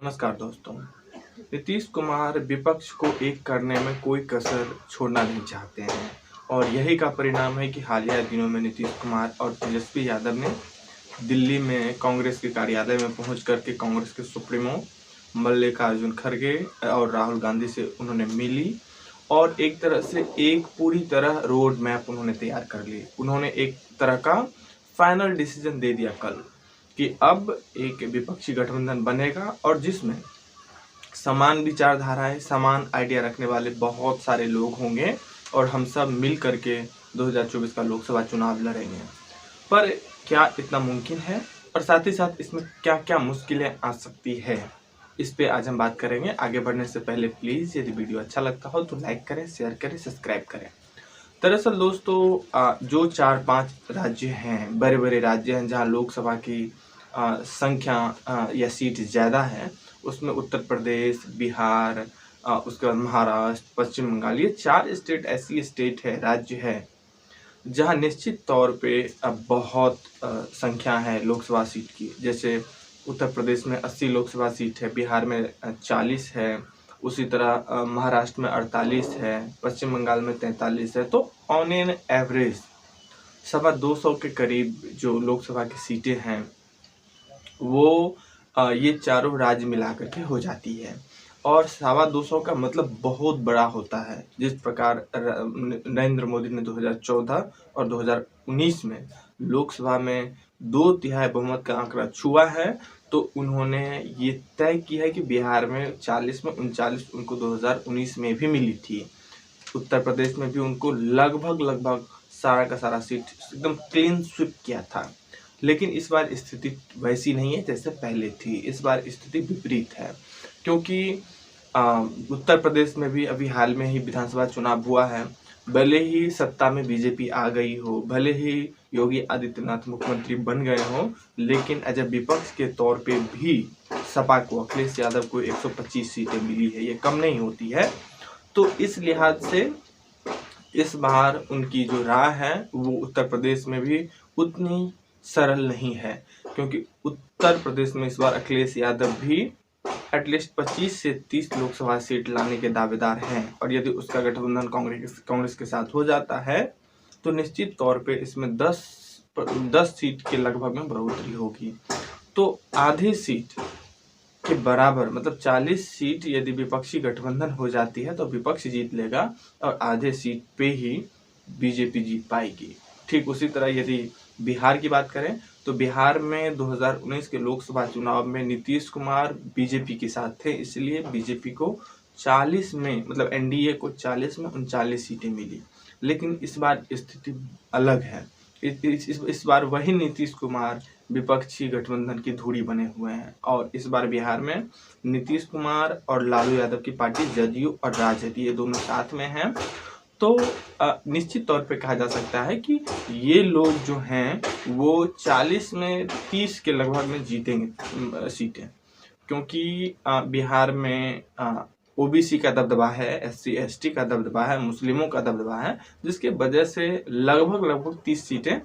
नमस्कार दोस्तों। नीतीश कुमार विपक्ष को एक करने में कोई कसर छोड़ना नहीं चाहते हैं और यही का परिणाम है कि हालिया दिनों में नीतीश कुमार और तेजस्वी यादव ने दिल्ली में कांग्रेस के कार्यालय में पहुंच करके कांग्रेस के सुप्रीमो मल्लिकार्जुन खड़गे और राहुल गांधी से उन्होंने मिली और एक तरह से एक पूरी तरह रोड मैप उन्होंने तैयार कर ली। उन्होंने एक तरह का फाइनल डिसीजन दे दिया कल कि अब एक विपक्षी गठबंधन बनेगा और जिसमें समान विचारधाराएं, समान आइडिया रखने वाले बहुत सारे लोग होंगे और हम सब मिल करके 2024 का लोकसभा चुनाव लड़ेंगे। पर क्या इतना मुमकिन है और साथ ही साथ इसमें क्या क्या मुश्किलें आ सकती है, इस पे आज हम बात करेंगे। आगे बढ़ने से पहले प्लीज़ यदि वीडियो अच्छा लगता हो तो लाइक करें, शेयर करें, सब्सक्राइब करें। दरअसल दोस्तों, जो 4-5 राज्य हैं, बड़े बड़े राज्य हैं जहां लोकसभा की संख्या या सीट ज़्यादा है, उसमें उत्तर प्रदेश, बिहार, उसके बाद महाराष्ट्र, पश्चिम बंगाल, ये 4 स्टेट ऐसी स्टेट है, राज्य है जहां निश्चित तौर पे बहुत संख्या है लोकसभा सीट की। जैसे उत्तर प्रदेश में 80 लोकसभा सीट है, बिहार में 40 है, उसी तरह महाराष्ट्र में 48 है, पश्चिम बंगाल में 43 है। तो ऑन एन एवरेज 250 के करीब जो लोकसभा की सीटें हैं वो ये चारों राज्य मिला करके हो जाती है और 250 का मतलब बहुत बड़ा होता है। जिस प्रकार नरेंद्र मोदी ने 2014 और 2019 में लोकसभा में 2/3 बहुमत का आंकड़ा छुआ है, तो उन्होंने ये तय किया है कि बिहार में 40 में 39 उनको 2019 में भी मिली थी। उत्तर प्रदेश में भी उनको लगभग सारा का सारा सीट एकदम क्लीन स्वीप किया था। लेकिन इस बार स्थिति वैसी नहीं है जैसे पहले थी। इस बार स्थिति विपरीत है क्योंकि उत्तर प्रदेश में भी अभी हाल में ही विधानसभा चुनाव हुआ है। भले ही सत्ता में बीजेपी आ गई हो, भले ही योगी आदित्यनाथ मुख्यमंत्री बन गए हो, लेकिन एज ए विपक्ष के तौर पे भी सपा को, अखिलेश यादव को 125 सीटें मिली है। ये कम नहीं होती है। तो इस लिहाज से इस बार उनकी जो राह है वो उत्तर प्रदेश में भी उतनी सरल नहीं है क्योंकि उत्तर प्रदेश में इस बार अखिलेश यादव भी एटलीस्ट 25 से 30 लोकसभा सीट लाने के दावेदार हैं और यदि उसका गठबंधन कांग्रेस के साथ हो जाता है तो निश्चित तौर पे इसमें 10 सीट के लगभग में बढ़ोतरी होगी। तो आधी सीट के बराबर मतलब 40 सीट यदि विपक्षी गठबंधन हो जाती है तो विपक्ष जीत लेगा और आधे सीट पे ही बीजेपी जीत पाएगी। ठीक उसी तरह यदि बिहार की बात करें तो बिहार में 2019 के लोकसभा चुनाव में नीतीश कुमार बीजेपी के साथ थे, इसलिए बीजेपी को 40 में मतलब एनडीए को 40 में 39 सीटें मिली। लेकिन इस बार स्थिति अलग है। इस बार वही नीतीश कुमार विपक्षी गठबंधन की धुरी बने हुए हैं और इस बार बिहार में नीतीश कुमार और लालू यादव की पार्टी जदयू और राजद ये दोनों साथ में हैं। तो निश्चित तौर पे कहा जा सकता है कि ये लोग जो हैं वो 40 में 30 के लगभग में जीतेंगे सीटें, क्योंकि बिहार में ओबीसी का दबदबा है, एससी एसटी का दबदबा है, मुस्लिमों का दबदबा है, जिसके वजह से लगभग 30 सीटें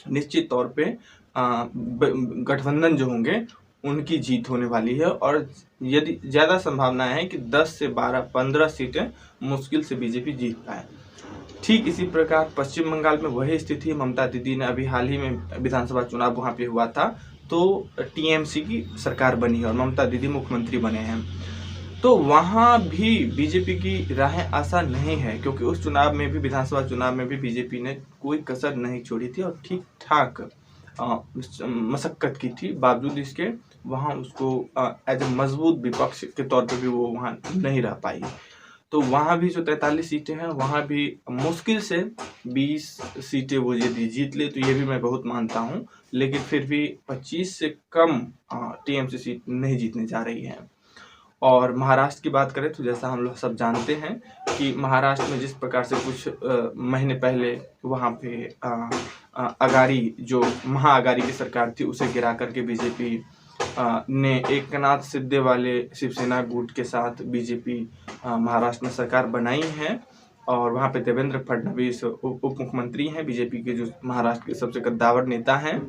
निश्चित तौर पे गठबंधन जो होंगे उनकी जीत होने वाली है और यदि ज़्यादा संभावना है कि 10 से 12-15 सीटें मुश्किल से बीजेपी जीत पाए। ठीक इसी प्रकार पश्चिम बंगाल में वही स्थिति है। ममता दीदी ने अभी हाल ही में विधानसभा चुनाव वहाँ पे हुआ था तो टीएमसी की सरकार बनी है और ममता दीदी मुख्यमंत्री बने हैं। तो वहाँ भी बीजेपी की राहें आसान नहीं है क्योंकि उस चुनाव में भी, विधानसभा चुनाव में भी बीजेपी ने कोई कसर नहीं छोड़ी थी और ठीक ठाक मशक्कत की थी। बावजूद इसके वहाँ उसको एज ए मजबूत विपक्ष के तौर पे भी वो वहाँ नहीं रह पाई। तो वहाँ भी जो 43 सीटें हैं वहाँ भी मुश्किल से 20 सीटें वो यदि जीत ले तो ये भी मैं बहुत मानता हूँ, लेकिन फिर भी 25 से कम टीएमसी सीट नहीं जीतने जा रही है। और महाराष्ट्र की बात करें तो जैसा हम लोग सब जानते हैं कि महाराष्ट्र में जिस प्रकार से कुछ महीने पहले वहाँ पे अगाड़ी जो महाअगाड़ी की सरकार थी उसे गिरा करके बीजेपी ने एकनाथ शिंदे वाले शिवसेना गुट के साथ बीजेपी महाराष्ट्र में सरकार बनाई है और वहाँ पे देवेंद्र फडणवीस उप मुख्यमंत्री हैं, बीजेपी के जो महाराष्ट्र के सबसे कद्दावर नेता हैं,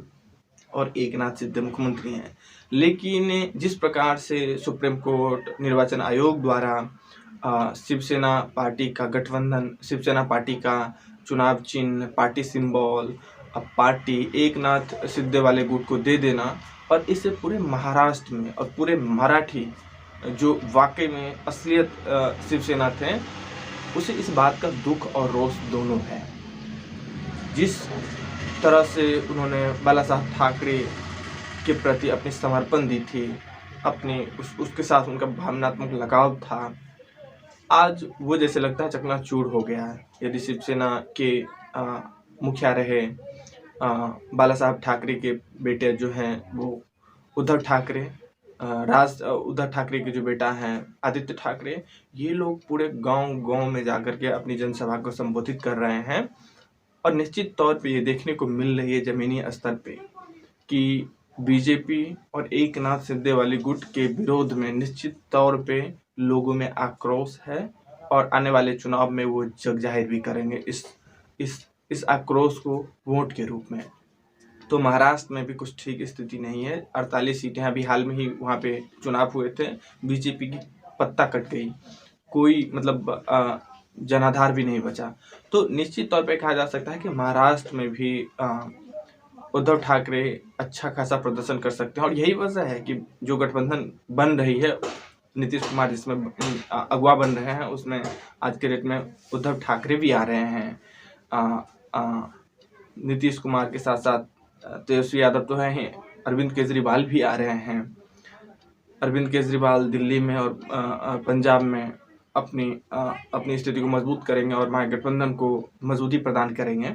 और एकनाथ शिंदे मुख्यमंत्री हैं। लेकिन जिस प्रकार से सुप्रीम कोर्ट, निर्वाचन आयोग द्वारा शिवसेना पार्टी का गठबंधन, शिवसेना पार्टी का चुनाव चिन्ह, party symbol, party Eknath Shinde वाले गुट को दे देना, और इससे पूरे महाराष्ट्र में और पूरे मराठी जो वाकई में असलियत शिवसेना थे, उसे इस बात का दुख और रोष दोनों है। जिस तरह से उन्होंने बाला साहब ठाकरे के प्रति अपनी समर्पण दी थी, अपनी उसके साथ उनका भावनात्मक लगाव था, आज वो जैसे लगता है चकनाचूर हो गया है। यदि शिवसेना के मुखिया रहे बाला साहब ठाकरे के बेटे जो हैं वो उद्धव ठाकरे, उद्धव ठाकरे के जो बेटा हैं आदित्य ठाकरे, ये लोग पूरे गांव-गांव में जाकर के अपनी जनसभा को संबोधित कर रहे हैं। और निश्चित तौर पे ये देखने को मिल रही है जमीनी स्तर पे कि बीजेपी और एकनाथ शिंदे वाली गुट के विरोध में निश्चित तौर पे लोगों में आक्रोश है, और आने वाले चुनाव में वो जग जाहिर भी करेंगे इस आक्रोश को वोट के रूप में। तो महाराष्ट्र में भी कुछ ठीक स्थिति नहीं है। 48 सीटें अभी हाल में ही वहाँ पे चुनाव हुए थे, बीजेपी की पत्ता कट गई, कोई मतलब जनाधार भी नहीं बचा। तो निश्चित तौर पे कहा जा सकता है कि महाराष्ट्र में भी उद्धव ठाकरे अच्छा खासा प्रदर्शन कर सकते हैं, और यही वजह है कि जो गठबंधन बन रही है, नीतीश कुमार जिसमें अगुवा बन रहे हैं, उसमें आज के डेट में उद्धव ठाकरे भी आ रहे हैं। नीतीश कुमार के साथ साथ तेजस्वी यादव तो है ही, अरविंद केजरीवाल भी आ रहे हैं। अरविंद केजरीवाल दिल्ली में और पंजाब में अपनी स्थिति को मजबूत करेंगे और महागठबंधन को मजबूती प्रदान करेंगे।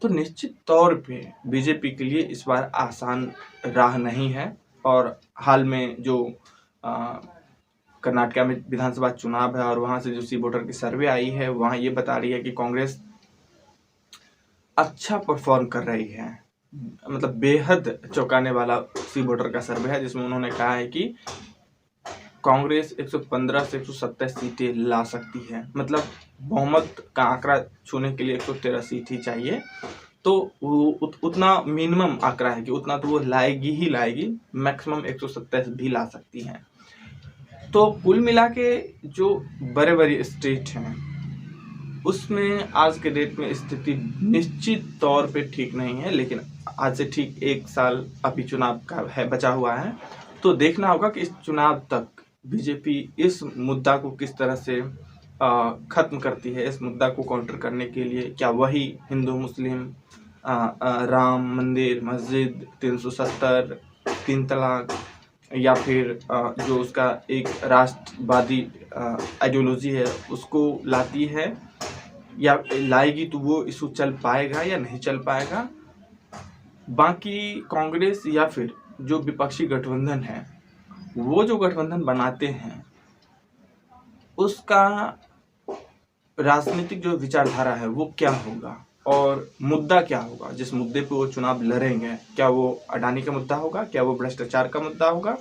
तो निश्चित तौर पे बीजेपी के लिए इस बार आसान राह नहीं है। और हाल में जो कर्नाटक में विधानसभा चुनाव है और वहाँ से जो सी वोटर की सर्वे आई है, वहाँ ये बता रही है कि कांग्रेस अच्छा परफॉर्म कर रही है। मतलब बेहद चौंकाने वाला सी वोटर का सर्वे है, जिसमें उन्होंने कहा है कि कांग्रेस 115 से 127 सीटें ला सकती है। मतलब बहुमत का आंकड़ा छूने के लिए 113 सीट ही चाहिए। तो वो उतना मिनिमम आंकड़ा है कि उतना तो वो लाएगी ही लाएगी, मैक्सिमम 127 भी ला सकती हैं। तो कुल मिला के जो बड़े बड़े स्टेट हैं उसमें आज के डेट में स्थिति निश्चित तौर पे ठीक नहीं है। लेकिन आज से ठीक 1 साल अभी चुनाव का है बचा हुआ है, तो देखना होगा कि इस चुनाव तक बीजेपी इस मुद्दा को किस तरह से खत्म करती है। इस मुद्दा को काउंटर करने के लिए क्या वही हिंदू मुस्लिम, राम मंदिर, मस्जिद, 370, 3 तलाक, या फिर जो उसका एक राष्ट्रवादी आइडियोलॉजी है उसको लाती है, या लाएगी तो वो इशू चल पाएगा या नहीं चल पाएगा। बाकी कांग्रेस या फिर जो विपक्षी गठबंधन है, वो जो गठबंधन बनाते हैं उसका राजनीतिक जो विचारधारा है वो क्या होगा और मुद्दा क्या होगा, जिस मुद्दे पे वो चुनाव लड़ेंगे। क्या वो अडानी का मुद्दा होगा, क्या वो भ्रष्टाचार का मुद्दा होगा,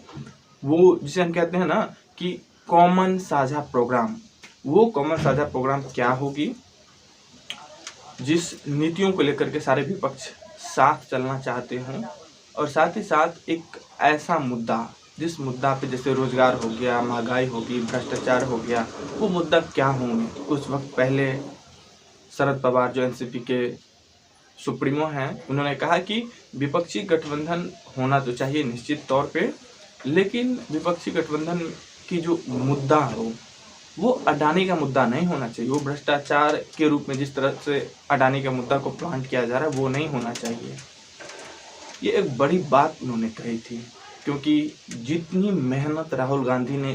वो जिसे हम कहते हैं ना कि कॉमन साझा प्रोग्राम, वो कॉमन साझा प्रोग्राम क्या होगी, जिस नीतियों को लेकर के सारे विपक्ष साथ चलना चाहते हों, और साथ ही साथ एक ऐसा मुद्दा जिस मुद्दा पे जैसे रोजगार हो गया, महंगाई होगी, भ्रष्टाचार हो गया, वो मुद्दा क्या होंगे। कुछ वक्त पहले शरद पवार जो एनसीपी के सुप्रीमो हैं, उन्होंने कहा कि विपक्षी गठबंधन होना तो चाहिए निश्चित तौर पे, लेकिन विपक्षी गठबंधन की जो मुद्दा हो वो अडानी का मुद्दा नहीं होना चाहिए। वो भ्रष्टाचार के रूप में जिस तरह से अडानी का मुद्दा को प्लांट किया जा रहा है वो नहीं होना चाहिए। ये एक बड़ी बात उन्होंने कही थी, क्योंकि जितनी मेहनत राहुल गांधी ने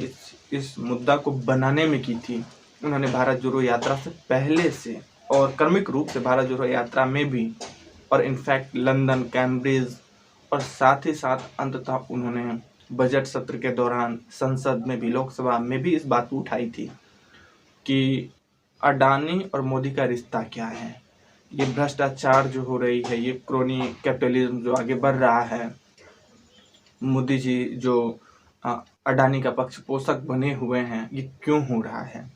इस मुद्दा को बनाने में की थी, उन्होंने भारत जोड़ो यात्रा से पहले से और क्रमिक रूप से भारत जोड़ो यात्रा में भी, और इनफैक्ट लंदन, कैम्ब्रिज, और साथ ही साथ अंततः उन्होंने बजट सत्र के दौरान संसद में भी, लोकसभा में भी इस बात को उठाई थी कि अडानी और मोदी का रिश्ता क्या है। ये भ्रष्टाचार जो हो रही है, ये क्रोनी कैपिटलिज्म जो आगे बढ़ रहा है, मोदी जी जो अडानी का पक्ष पोषक बने हुए हैं, ये क्यों हो रहा है।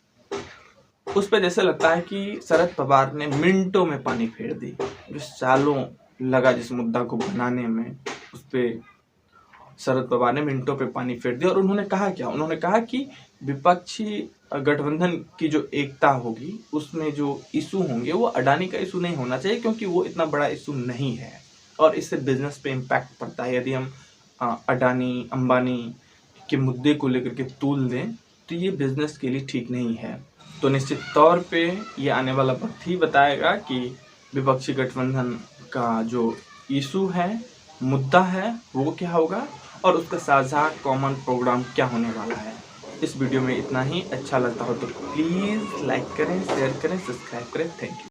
उस पर जैसे लगता है कि शरद पवार ने मिनटों में पानी फेर दी। जो सालों लगा जिस मुद्दा को बनाने में, उस पर शरद पवार ने मिनटों पे पानी फेर दिया। और उन्होंने कहा क्या, उन्होंने कहा कि विपक्षी गठबंधन की जो एकता होगी उसमें जो इशू होंगे वो अडानी का इशू नहीं होना चाहिए, क्योंकि वो इतना बड़ा इशू नहीं है और इससे बिजनेस पे इम्पैक्ट पड़ता है। यदि हम अडानी अंबानी के मुद्दे को लेकर के तूल दें तो ये बिजनेस के लिए ठीक नहीं है। तो निश्चित तौर पे ये आने वाला वक्त ही बताएगा कि विपक्षी गठबंधन का जो इशू है, मुद्दा है, वो क्या होगा और उसका साझा कॉमन प्रोग्राम क्या होने वाला है। इस वीडियो में इतना ही। अच्छा लगता हो तो प्लीज़ लाइक करें, शेयर करें, सब्सक्राइब करें। Thank you.